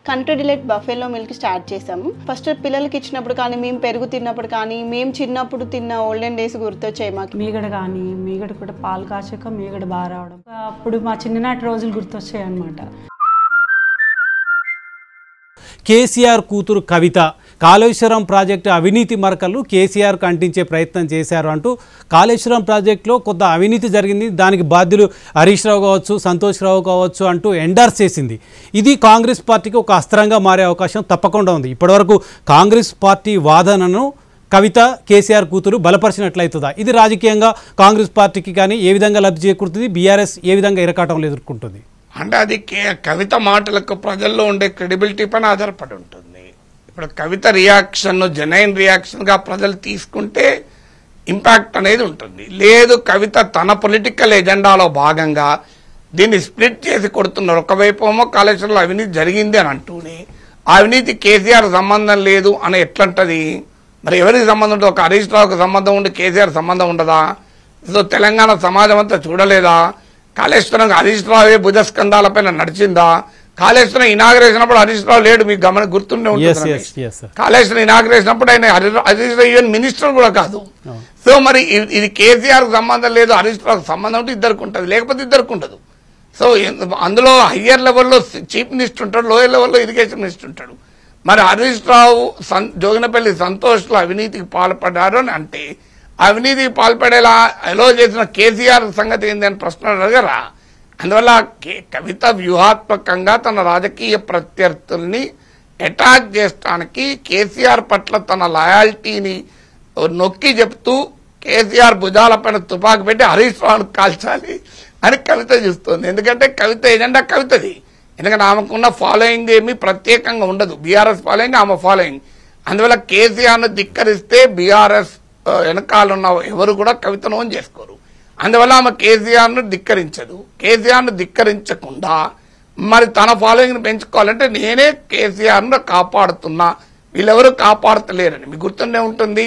Country delight buffalo milk start చేసాము. First పిల్లలకి ఇచ్చినప్పుడు కానీ, మేము పెరుగు తిన్నప్పుడు కానీ, మేము చిన్నప్పుడు తిన్న ఓల్డెన్ డేస్ గుర్తొచ్చాయి మాకు. మీగడ కానీ, మీగడ కూడా పాలు కాచాక మీగడ బాగా రావడం, అప్పుడు మా చిన్ననాటి రోజులు గుర్తొచ్చాయి అన్నమాట. కేసీఆర్ కూతురు కవిత కాళేశ్వరం ప్రాజెక్టు అవినీతి మరకలు కేసీఆర్కు అంటించే ప్రయత్నం చేశారు అంటూ కాళేశ్వరం ప్రాజెక్టులో కొంత అవినీతి జరిగింది, దానికి బాధ్యులు హరీష్ రావు కావచ్చు, సంతోష్ రావు కావచ్చు అంటూ ఎండార్స్ చేసింది. ఇది కాంగ్రెస్ పార్టీకి ఒక అస్త్రంగా మారే అవకాశం తప్పకుండా ఉంది. ఇప్పటివరకు కాంగ్రెస్ పార్టీ వాదనను కవిత కేసీఆర్ కూతురు బలపరిచినట్లయితుందా? ఇది రాజకీయంగా కాంగ్రెస్ పార్టీకి కానీ ఏ విధంగా లబ్ధి చేకూరుతుంది, బీఆర్ఎస్ ఏ విధంగా ఇరకాటంలో ఎదుర్కొంటుంది? అంటే అది కవిత మాటలకు ప్రజల్లో ఉండే క్రెడిబిలిటీ పైన ఆధారపడి ఉంటుంది. ఇప్పుడు కవిత రియాక్షన్ జెన్యూన్ రియాక్షన్గా ప్రజలు తీసుకుంటే ఇంపాక్ట్ అనేది ఉంటుంది. లేదు కవిత తన పొలిటికల్ ఎజెండాలో భాగంగా దీన్ని స్ప్లిట్ చేసి కొడుతున్నారు. ఒకవైపు ఏమో కాళేశ్వరంలో అవినీతి జరిగింది అని అంటూనే ఆ అవినీతి కేసీఆర్ సంబంధం లేదు అని ఎట్లంటది? మరి ఎవరికి సంబంధం ఉంటుంది? ఒక హరీష్ రావుకి సంబంధం ఉండి కేసీఆర్ సంబంధం ఉండదా? సో తెలంగాణ సమాజం అంతా చూడలేదా? కాళేశ్వరం హరీష్ రావే భుజస్కంధాలపైన నడిచిందా? కాళేశ్వరం ఇనాగ్రేషన్ అప్పుడు హరీష్ రావు లేడు, మీకు గమనం గుర్తుండే ఉంటుంది. కాళేశ్వరం ఇనాగ్రేషన్ అప్పుడు ఆయన హరీష్ రావు ఈవెన్ మినిస్టర్ కూడా కాదు. సో మరి ఇది కేసీఆర్ సంబంధం లేదు, హరీష్ రావుకి సంబంధం ఉంటే ఇద్దరికి ఉంటుంది, లేకపోతే ఇద్దరికి ఉండదు. సో అందులో హయ్యర్ లెవెల్లో చీఫ్ మినిస్టర్ ఉంటాడు, లోయర్ లెవెల్లో ఇరిగేషన్ మినిస్టర్ ఉంటాడు. మరి హరీష్ రావు జోగినపల్లి సంతోష్లో అవినీతికి పాల్పడ్డారు అని అంటే అవినీతికి పాల్పడేలా ఎలో చేసిన కేసీఆర్ సంగతి ఏంది అని ప్రశ్న అడగరా? అందువల్ల కవిత వ్యూహాత్మకంగా తన రాజకీయ ప్రత్యర్థుల్ని అటాక్ చేయడానికి కేసీఆర్ పట్ల తన లాయాలిటీని నొక్కి చెప్తూ కేసీఆర్ భుజాలపైన తుపాకు పెట్టి హరీష్ రావును కాల్చాలి అని కవిత చూస్తుంది. ఎందుకంటే కవిత ఎజెండా కవితది. ఎందుకంటే ఆమెకున్న ఫాలోయింగ్ ఏమీ ప్రత్యేకంగా ఉండదు, బీఆర్ఎస్ ఫాలోయింగ్ ఆమె ఫాలోయింగ్. అందువల్ల కేసీఆర్ను ధిక్కరిస్తే బీఆర్ఎస్ వెనకాలన్న ఎవరు కూడా కవితను ఓన్ చేసుకోరు. అందువల్ల ఆమె కేసీఆర్ను ధిక్కరించదు. కేసీఆర్ను ధిక్కరించకుండా మరి తన ఫాలోయింగ్ని పెంచుకోవాలంటే నేనే కేసీఆర్ను కాపాడుతున్నా, వీళ్ళెవరూ కాపాడతలేరని మీకు గుర్తుండే ఉంటుంది.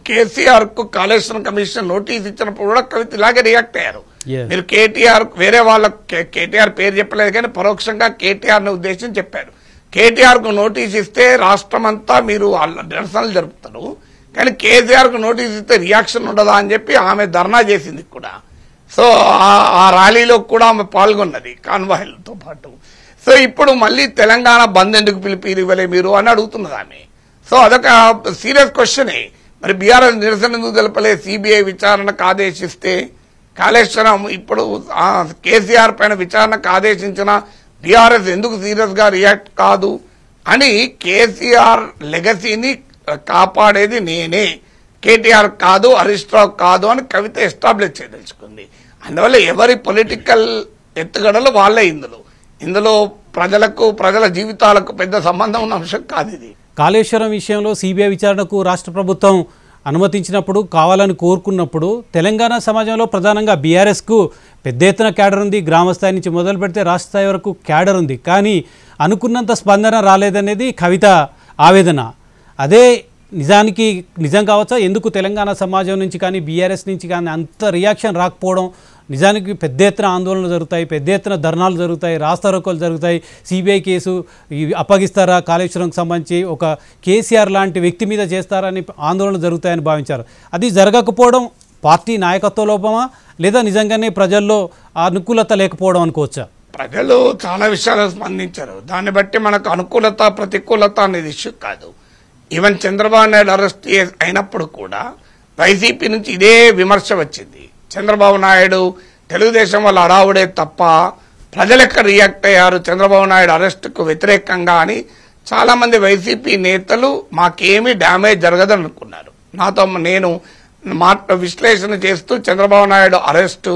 కేసీఆర్కు కాళేశ్వరం కమిషన్ నోటీస్ ఇచ్చినప్పుడు కూడా కవిత ఇలాగే రియాక్ట్ అయ్యారు. మీరు కేటీఆర్ వేరే వాళ్ళ కేటీఆర్ పేరు చెప్పలేదు కానీ పరోక్షంగా కేటీఆర్ని ఉద్దేశించి చెప్పారు. కేటీఆర్కు నోటీస్ ఇస్తే రాష్ట్రం అంతా మీరు నిరసనలు జరుపుతారు, కానీ కేసీఆర్కు నోటీస్ ఇస్తే రియాక్షన్ ఉండదా అని చెప్పి ఆమె ధర్నా చేసింది కూడా. సో ఆ ర్యాలీలో కూడా ఆమె పాల్గొన్నది కాన్వాయ్లతో పాటు. సో ఇప్పుడు మళ్ళీ తెలంగాణ బంద్ ఎందుకు పిలిపివ్వలే మీరు అని అడుగుతున్నది ఆమె. సో అదొక సీరియస్ క్వశ్చనే. మరి బీఆర్ఎస్ నిరసన ఎందుకు తెలపలే? సిబిఐ విచారణకు ఆదేశిస్తే కాళేశ్వరం ఇప్పుడు కేసీఆర్ పైన విచారణకు ఆదేశించిన బీఆర్ఎస్ ఎందుకు సీరియస్ గా రియాక్ట్ కాదు అని కేసీఆర్ లెగసీని కాపాడేది నేనే, కేటీఆర్ కాదు, హరీష్ రావు కాదు అని కవిత ఎస్టాబ్లిష్ చేయదలుచుకుంది. అందువల్ల ఎవరి పొలిటికల్ ఎత్తుగడలు వాళ్ళే ఇందులో ప్రజలకు ప్రజల జీవితాలకు పెద్ద సంబంధం ఉన్న అంశం కాదు ఇది. కాళేశ్వరం విషయంలో సిబిఐ విచారణకు రాష్ట్ర ప్రభుత్వం అనుమతించినప్పుడు, కావాలని కోరుకున్నప్పుడు తెలంగాణ సమాజంలో ప్రధానంగా బీఆర్ఎస్కు పెద్ద ఎత్తున క్యాడర్ ఉంది. గ్రామస్థాయి నుంచి మొదలు పెడితే రాష్ట్ర స్థాయి వరకు క్యాడర్ ఉంది. కానీ అనుకున్నంత స్పందన రాలేదనేది కవిత ఆవేదన. అదే నిజానికి నిజం కావచ్చా? ఎందుకు తెలంగాణ సమాజం నుంచి కానీ బీఆర్ఎస్ నుంచి కానీ అంత రియాక్షన్ రాకపోవడం? నిజానికి పెద్ద ఎత్తున ఆందోళనలు జరుగుతాయి, పెద్ద ఎత్తున ధర్నాలు జరుగుతాయి, రాస్తారోకోలు జరుగుతాయి. సిబిఐ కేసు అప్పగిస్తారా, కాళేశ్వరంకి సంబంధించి ఒక కేసీఆర్ లాంటి వ్యక్తి మీద చేస్తారని ఆందోళనలు జరుగుతాయని భావించారు. అది జరగకపోవడం పార్టీ నాయకత్వ లోపమా, లేదా నిజంగానే ప్రజల్లో అనుకూలత లేకపోవడం అనుకోవచ్చా? ప్రజలు చాలా విషయాలు స్పందించారు. దాన్ని బట్టి మనకు అనుకూలత ప్రతికూలత అనేది ఇష్యూ కాదు. ఈవెన్ చంద్రబాబు నాయుడు అరెస్ట్ అయినప్పుడు కూడా వైసీపీ నుంచి ఇదే విమర్శ వచ్చింది. చంద్రబాబు నాయుడు తెలుగుదేశం వల్ల అడావుడే తప్ప ప్రజలు ఎక్కడ రియాక్ట్ అయ్యారు చంద్రబాబు నాయుడు అరెస్టుకు వ్యతిరేకంగా అని చాలా మంది వైసీపీ నేతలు మాకేమీ డ్యామేజ్ జరగదని అనుకున్నారు. నాతో నేను విశ్లేషణ చేస్తూ చంద్రబాబు నాయుడు అరెస్టు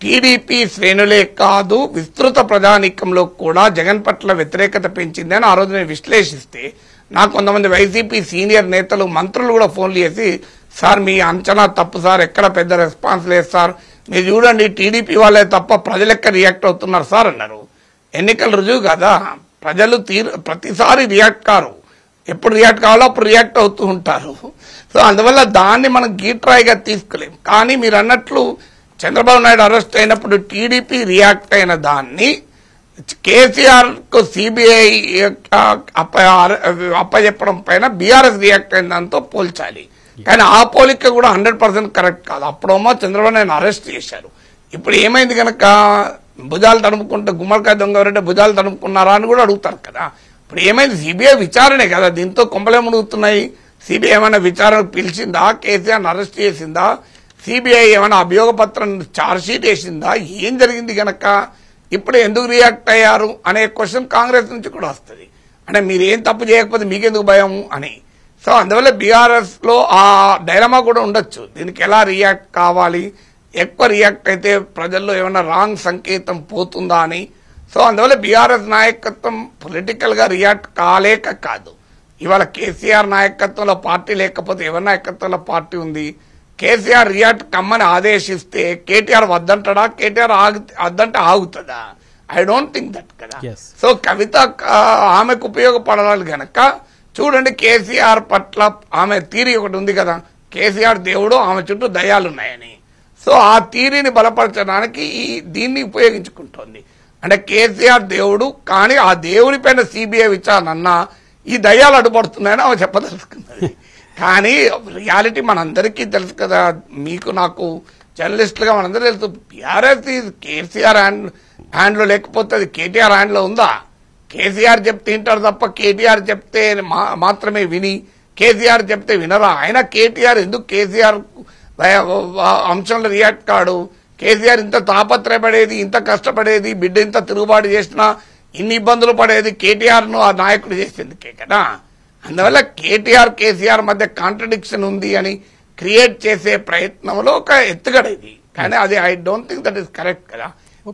టీడీపీ శ్రేణులే కాదు విస్తృత ప్రజానీకంలో కూడా జగన్ పట్ల వ్యతిరేకత పెంచింది అని ఆ రోజు నేను విశ్లేషిస్తే నాకు కొంతమంది వైసీపీ సీనియర్ నేతలు మంత్రులు కూడా ఫోన్లు చేసి, సార్ మీ అంచనా తప్పు సార్, ఎక్కడ పెద్ద రెస్పాన్స్ లేదు సార్, మీరు చూడండి టీడీపీ వాళ్ళే తప్ప ప్రజలు ఎక్కడ రియాక్ట్ అవుతున్నారు సార్ అన్నారు. ఎన్నికల రుజువు కదా, ప్రజలు ప్రతిసారి రియాక్ట్ కారు, ఎప్పుడు రియాక్ట్ కావాలో అప్పుడు రియాక్ట్ అవుతూ ఉంటారు. సో అందువల్ల దాన్ని మనం గీట్రాయిగా తీసుకోలేం. కానీ మీరు అన్నట్లు చంద్రబాబు నాయుడు అరెస్ట్ అయినప్పుడు టీడీపీ రియాక్ట్ అయిన దాన్ని కేసీఆర్ కు సిబిఐ అప్పచెప్పడం పైన బీఆర్ఎస్ రియాక్ట్ అయిన దాంతో పోల్చాలి. కానీ ఆ పోలిక కూడా 100% కరెక్ట్ కాదు. అప్పుడేమో చంద్రబాబు నాయుడు అరెస్ట్ చేశారు. ఇప్పుడు ఏమైంది కనుక భుజాలు తడుముకుంటే గుమ్మడికాయ దొంగ భుజాలు తడుముకున్నారా అని కూడా అడుగుతారు కదా. ఇప్పుడు ఏమైంది, సిబిఐ విచారణే కదా, దీంతో కొంపలే మునుగుతున్నాయి. సిబిఐ ఏమైనా విచారణ పిలిచిందా, కేసీఆర్ని అరెస్ట్ చేసిందా, సిబిఐ ఏమైనా అభియోగ పత్రం ఛార్జ్షీట్ వేసిందా, ఏం జరిగింది గనక ఇప్పుడు ఎందుకు రియాక్ట్ అయ్యారు అనే క్వశ్చన్ కాంగ్రెస్ నుంచి కూడా వస్తుంది. అంటే మీరు ఏం తప్పు చేయకపోతే మీకెందుకు భయం అని. సో అందువల్ల బీఆర్ఎస్ లో ఆ డైలమా కూడా ఉండొచ్చు, దీనికి ఎలా రియాక్ట్ కావాలి, ఎక్కువ రియాక్ట్ అయితే ప్రజల్లో ఏమైనా రాంగ్ సంకేతం పోతుందా అని. సో అందువల్ల బీఆర్ఎస్ నాయకత్వం పొలిటికల్ గా రియాక్ట్ కాలేక కాదు, ఇవాళ కేసీఆర్ నాయకత్వంలో పార్టీ లేకపోతే ఎవరి నాయకత్వంలో పార్టీ ఉంది. కేసీఆర్ రియాక్ట్ కమ్మని ఆదేశిస్తే కేటీఆర్ వద్దంటాడా, కేటీఆర్ వద్దంటే ఆగుతుందా? ఐ డోంట్ థింక్ దట్ కదా. సో కవిత ఆమెకు ఉపయోగపడాలి గనక చూడండి, కేసీఆర్ పట్ల ఆమె థీరీ ఒకటి ఉంది కదా, కేసీఆర్ దేవుడు ఆమె చుట్టూ దయ్యాలున్నాయని. సో ఆ థీరీని బలపరచడానికి దీన్ని ఉపయోగించుకుంటోంది. అంటే కేసీఆర్ దేవుడు, కానీ ఆ దేవుడి పైన సిబిఐ విచారణ అన్నా ఈ దయ్యాలు అడ్డుపడుతున్నాయని ఆమె చెప్పదలుచుకున్నది. కానీ రియాలిటీ మనందరికీ తెలుసు కదా, మీకు నాకు జర్నలిస్టులుగా మనందరూ తెలుసు. బీఆర్ఎస్ కేసీఆర్ హ్యాండ్లో లేకపోతే అది కేటీఆర్ హ్యాండ్లో ఉందా? కేసీఆర్ చెప్తే వింటారు తప్ప కేటీఆర్ చెప్తే మాత్రమే విని కేసీఆర్ చెప్తే వినరా? ఆయన కేటీఆర్ ఎందుకు కేసీఆర్ అంశంలో రియాక్ట్ కాడు? కేసీఆర్ ఇంత తాపత్రయపడేది, ఇంత కష్టపడేది, బిడ్డ ఇంత తిరుగుబాటు చేసినా ఇన్ని ఇబ్బందులు పడేది కేటీఆర్ ను ఆ నాయకుడు చేసేందుకే కదా. అందువల్ల కేటీఆర్ కేసీఆర్ మధ్య కాంట్రడిక్షన్ ఉంది అని క్రియేట్ చేసే ప్రయత్నంలో ఒక ఎత్తుగడ ఇది. కానీ అది I don't think that is correct కదా.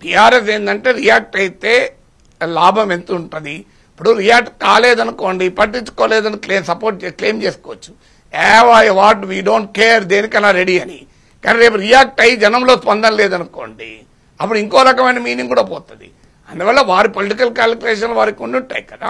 టీఆర్ఎస్ ఏంటంటే రియాక్ట్ అయితే లాభం ఎంత ఉంటుంది. ఇప్పుడు రియాక్ట్ కాలేదనుకోండి, పట్టించుకోలేదని క్లెయిమ్ చేసుకోవచ్చు, వాట్ వీ డోంట్ కేర్, దేనికైనా రెడీ అని. కానీ రేపు రియాక్ట్ అయ్యి జనంలో స్పందన లేదనుకోండి, అప్పుడు ఇంకో రకమైన మీనింగ్ కూడా పోతుంది. అందువల్ల వారి పొలిటికల్ క్యాలిక్యులేషన్ వారికి ఉండి ఉంటాయి కదా.